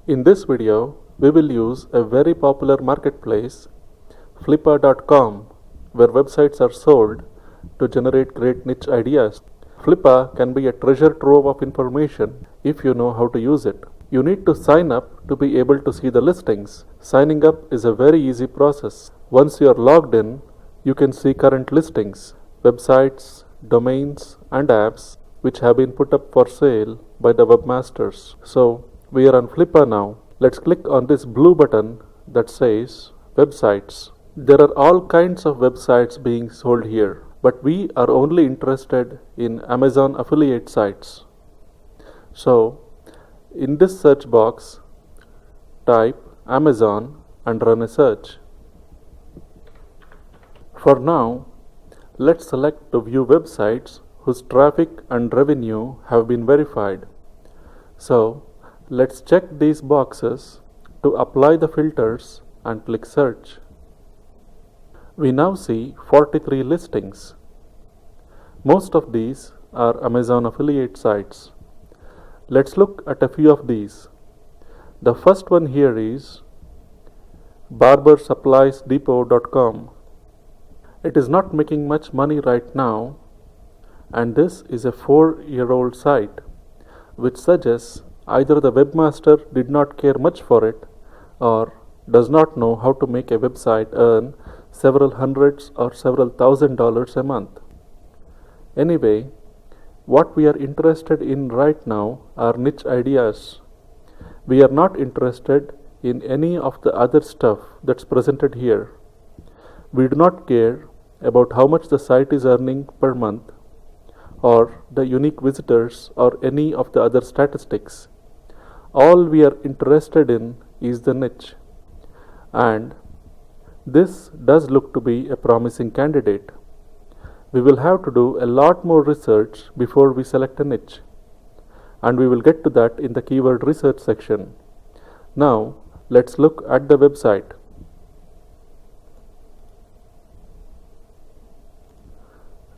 In this video, we will use a very popular marketplace, Flippa.com, where websites are sold to generate great niche ideas. Flippa can be a treasure trove of information if you know how to use it. You need to sign up to be able to see the listings. Signing up is a very easy process. Once you are logged in, you can see current listings, websites, domains, and apps which have been put up for sale by the webmasters. So, we are on Flippa now. Let's click on this blue button that says Websites. There are all kinds of websites being sold here, but we are only interested in Amazon affiliate sites. So, in this search box, type Amazon and run a search. For now, let's select to view websites whose traffic and revenue have been verified. So, let's check these boxes to apply the filters and click search. We now see 43 listings. Most of these are Amazon affiliate sites. Let's look at a few of these. The first one here is barbersuppliesdepot.com. It is not making much money right now, and this is a 4-year-old site, which suggests either the webmaster did not care much for it or does not know how to make a website earn several hundreds or several $1,000s a month. Anyway, what we are interested in right now are niche ideas. We are not interested in any of the other stuff that's presented here. We do not care about how much the site is earning per month or the unique visitors or any of the other statistics. All we are interested in is the niche. And this does look to be a promising candidate. We will have to do a lot more research before we select a niche, and we will get to that in the keyword research section. Now, let's look at the website.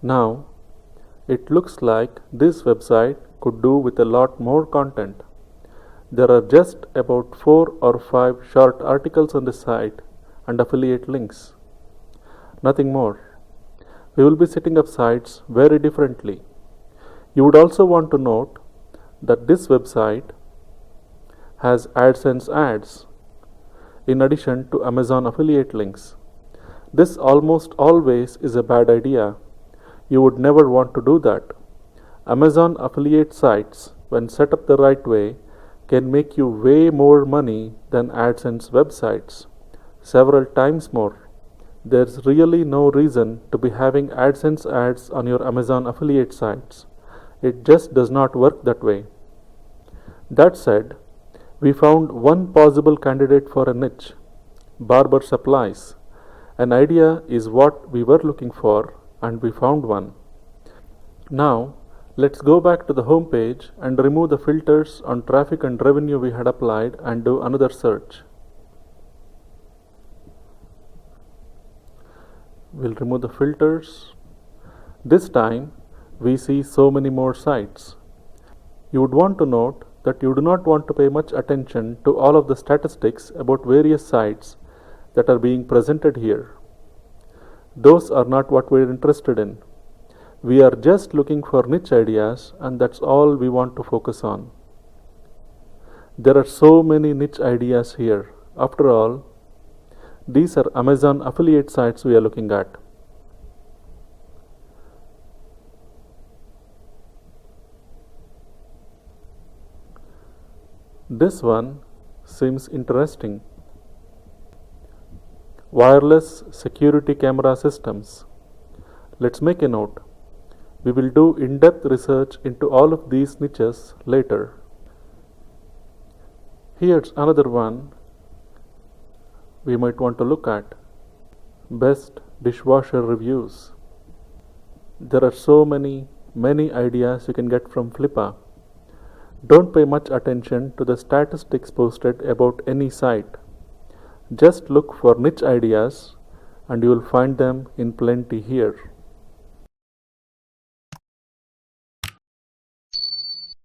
Now, it looks like this website could do with a lot more content. There are just about 4 or 5 short articles on the site and affiliate links. Nothing more. We will be setting up sites very differently. You would also want to note that this website has AdSense ads in addition to Amazon affiliate links. This almost always is a bad idea. You would never want to do that. Amazon affiliate sites, when set up the right way, can make you way more money than AdSense websites, several times more. There's really no reason to be having AdSense ads on your Amazon affiliate sites. It just does not work that way. That said, we found one possible candidate for a niche, barber supplies. An idea is what we were looking for, and we found one. Now, let's go back to the home page and remove the filters on traffic and revenue we had applied and do another search. We'll remove the filters. This time, we see so many more sites. You would want to note that you do not want to pay much attention to all of the statistics about various sites that are being presented here. Those are not what we're interested in. We are just looking for niche ideas, and that's all we want to focus on. There are so many niche ideas here. After all, these are Amazon affiliate sites we are looking at. This one seems interesting. Wireless security camera systems. Let's make a note. We will do in-depth research into all of these niches later. Here's another one we might want to look at. Best dishwasher reviews. There are so many ideas you can get from Flippa. Don't pay much attention to the statistics posted about any site. Just look for niche ideas and you will find them in plenty here.